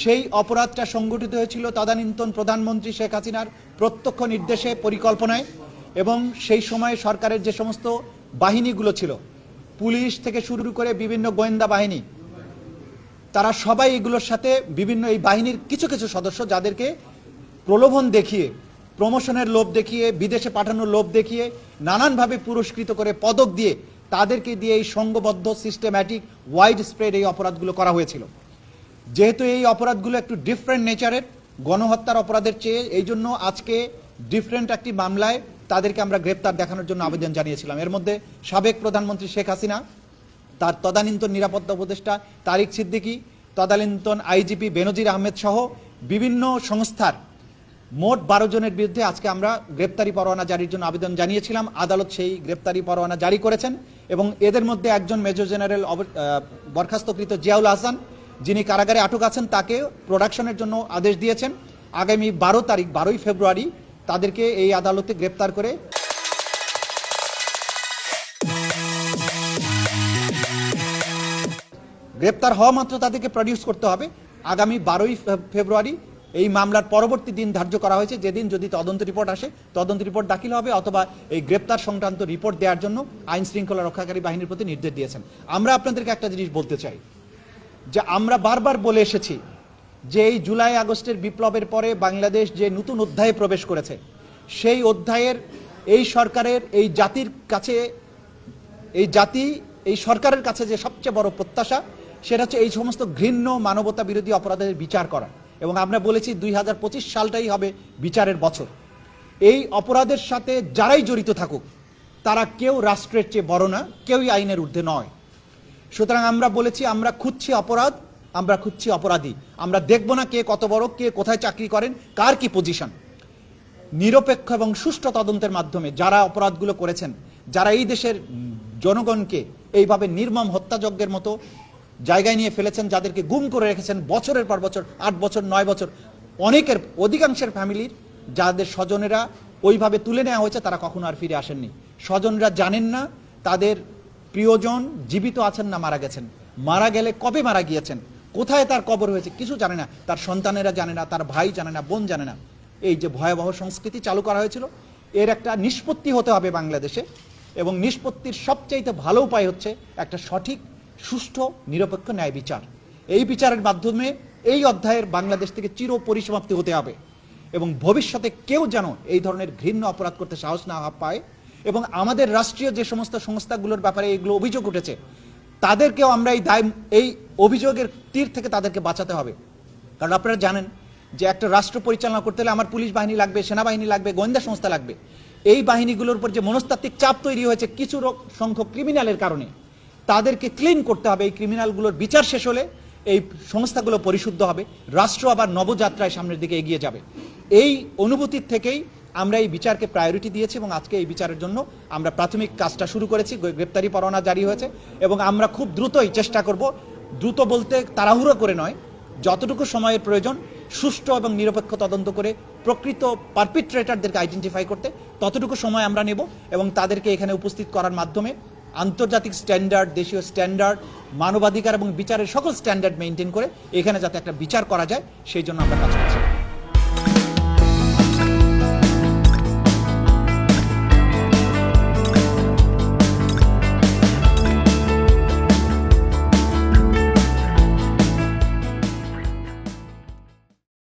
সেই অপরাধটা সংগঠিত হয়েছিল তদানীন্তন প্রধানমন্ত্রী শেখ হাসিনার প্রত্যক্ষ নির্দেশে, পরিকল্পনায়। এবং সেই সময় সরকারের যে সমস্ত বাহিনীগুলো ছিল, পুলিশ থেকে শুরু করে বিভিন্ন গোয়েন্দা বাহিনী, তারা সবাই এগুলোর সাথে বিভিন্ন এই বাহিনীর কিছু কিছু সদস্য যাদেরকে প্রলোভন দেখিয়ে, প্রমোশনের লোভ দেখিয়ে, বিদেশে পাঠানোর লোভ দেখিয়ে, নানানভাবে পুরস্কৃত করে পদক দিয়ে তাদেরকে দিয়ে এই সংঘবদ্ধ সিস্টেম্যাটিক ওয়াইড স্প্রেড এই অপরাধগুলো করা হয়েছিল। যেহেতু এই অপরাধগুলো একটু ডিফারেন্ট নেচারের, গণহত্যার অপরাধের চেয়ে, এই জন্য আজকে ডিফারেন্ট একটি মামলায় তাদেরকে আমরা গ্রেপ্তার দেখানোর জন্য আবেদন জানিয়েছিলাম। এর মধ্যে সাবেক প্রধানমন্ত্রী শেখ হাসিনা, তার তদানীন্তন নিরাপত্তা উপদেষ্টা তারিক সিদ্দিকী, তদানীন্তন আইজিপি বেনজির আহমেদ সহ বিভিন্ন সংস্থার মোট 12 জনের বিরুদ্ধে আজকে আমরা গ্রেপ্তারি পরোয়ানা জারির জন্য আবেদন জানিয়েছিলাম। আদালত সেই গ্রেপ্তারি পরোয়ানা জারি করেছেন এবং এদের মধ্যে একজন মেজর জেনারেল বরখাস্তকৃত জিয়াউল হাসান, যিনি কারাগারে আটক আছেন, তাকে প্রোডাকশনের জন্য আদেশ দিয়েছেন। আগামী 12ই ফেব্রুয়ারি তাদেরকে এই আদালতে গ্রেপ্তার করে গ্রেপ্তার হওয়া মাত্র তাদেরকে প্রডিউস করতে হবে। আগামী 12ই ফেব্রুয়ারি এই মামলার পরবর্তী দিন ধার্য করা হয়েছে, যেদিন যদি তদন্ত রিপোর্ট আসে, তদন্ত রিপোর্ট দাখিল হবে, অথবা এই গ্রেপ্তার সংক্রান্ত রিপোর্ট দেওয়ার জন্য আইন শৃঙ্খলা রক্ষাকারী বাহিনীর প্রতি নির্দেশ দিয়েছেন। আমরা আপনাদেরকে একটা জিনিস বলতে চাই, যে আমরা বারবার বলে এসেছি যে এই জুলাই আগস্টের বিপ্লবের পরে বাংলাদেশ যে নতুন অধ্যায়ে প্রবেশ করেছে, সেই অধ্যায়ের এই সরকারের, এই জাতির কাছে, এই সরকারের কাছে যে সবচেয়ে বড় প্রত্যাশা, সেটা হচ্ছে এই সমস্ত ঘৃণ্য মানবতা বিরোধী অপরাধের বিচার করা। এবং আমরা বলেছি 2025 সালটাই হবে বিচারের বছর। এই অপরাধের সাথে যারাই জড়িত থাকুক, তারা কেউ রাষ্ট্রের চেয়ে বড় না, কেউই আইনের ঊর্ধ্বে নয়। সুতরাং আমরা বলেছি, আমরা খুঁজছি অপরাধ, আমরা খুঁজছি অপরাধী। আমরা দেখব না কে কত বড়, কে কোথায় চাকরি করেন, কার কি পজিশন। নিরপেক্ষ এবং সুষ্ঠু তদন্তের মাধ্যমে যারা অপরাধগুলো করেছেন, যারা এই দেশের জনগণকে এইভাবে নির্মম হত্যাযজ্ঞের মতো জায়গায় নিয়ে ফেলেছেন, যাদেরকে গুম করে রেখেছেন বছরের পর বছর, 8 বছর 9 বছর, অধিকাংশের ফ্যামিলির যাদের স্বজনেরা ওইভাবে তুলে নেওয়া হয়েছে, তারা কখনো আর ফিরে আসেননি। স্বজনরা জানেন না তাদের প্রিয়জন জীবিত আছেন না মারা গেছেন, মারা গেলে কবে মারা গিয়েছেন, কোথায় তার কবর হয়েছে, কিছু জানে না। তার সন্তানেরা জানে না, তার ভাই জানে না, বোন জানে না। এই যে ভয়াবহ সংস্কৃতি চালু করা হয়েছিল, এর একটা নিষ্পত্তি হতে হবে বাংলাদেশে। এবং নিষ্পত্তির সবচাইতে ভালো উপায় হচ্ছে একটা সঠিক, সুষ্ঠু, নিরপেক্ষ ন্যায় বিচার। এই বিচারের মাধ্যমে এই অধ্যায়ের বাংলাদেশ থেকে চির পরিসমাপ্তি হতে হবে এবং ভবিষ্যতে কেউ যেন এই ধরনের ঘৃণ্য অপরাধ করতে সাহস না পায়। এবং আমাদের রাষ্ট্রীয় যে সমস্ত সংস্থাগুলোর ব্যাপারে এগুলো অভিযোগ উঠেছে, তাদেরকেও আমরা এই অভিযোগের তীর থেকে তাদেরকে বাঁচাতে হবে। কারণ আপনারা জানেন যে একটা রাষ্ট্র পরিচালনা করতে হলে আমার পুলিশ বাহিনী লাগবে, সেনাবাহিনী লাগবে, গোয়েন্দা সংস্থা লাগবে। এই বাহিনীগুলোর উপর যে মনস্তাত্ত্বিক চাপ তৈরি হয়েছে কিছু সংখ্যক ক্রিমিনালের কারণে, তাদেরকে ক্লিন করতে হবে। এই ক্রিমিনালগুলোর বিচার শেষ হলে এই সংস্থাগুলো পরিশুদ্ধ হবে, রাষ্ট্র আবার নবযাত্রায় সামনের দিকে এগিয়ে যাবে। এই অনুভূতির থেকেই আমরা এই বিচারকে প্রায়োরিটি দিয়েছি এবং আজকে এই বিচারের জন্য আমরা প্রাথমিক কাজটা শুরু করেছি। গ্রেপ্তারি পরোয়ানা জারি হয়েছে এবং আমরা খুব দ্রুতই চেষ্টা করব, দ্রুত বলতে তাড়াহুড়ো করে নয়, যতটুকু সময়ের প্রয়োজন সুষ্ঠু এবং নিরপেক্ষ তদন্ত করে প্রকৃত পারপিট্রেটরদেরকে আইডেন্টিফাই করতে ততটুকু সময় আমরা নেব এবং তাদেরকে এখানে উপস্থিত করার মাধ্যমে আন্তর্জাতিক স্ট্যান্ডার্ড, দেশীয় স্ট্যান্ডার্ড, মানবাধিকার এবং বিচারের সকল স্ট্যান্ডার্ড মেনটেন করে এখানে যাতে একটা বিচার করা যায়, সেই জন্য আমরা কাজ করছি।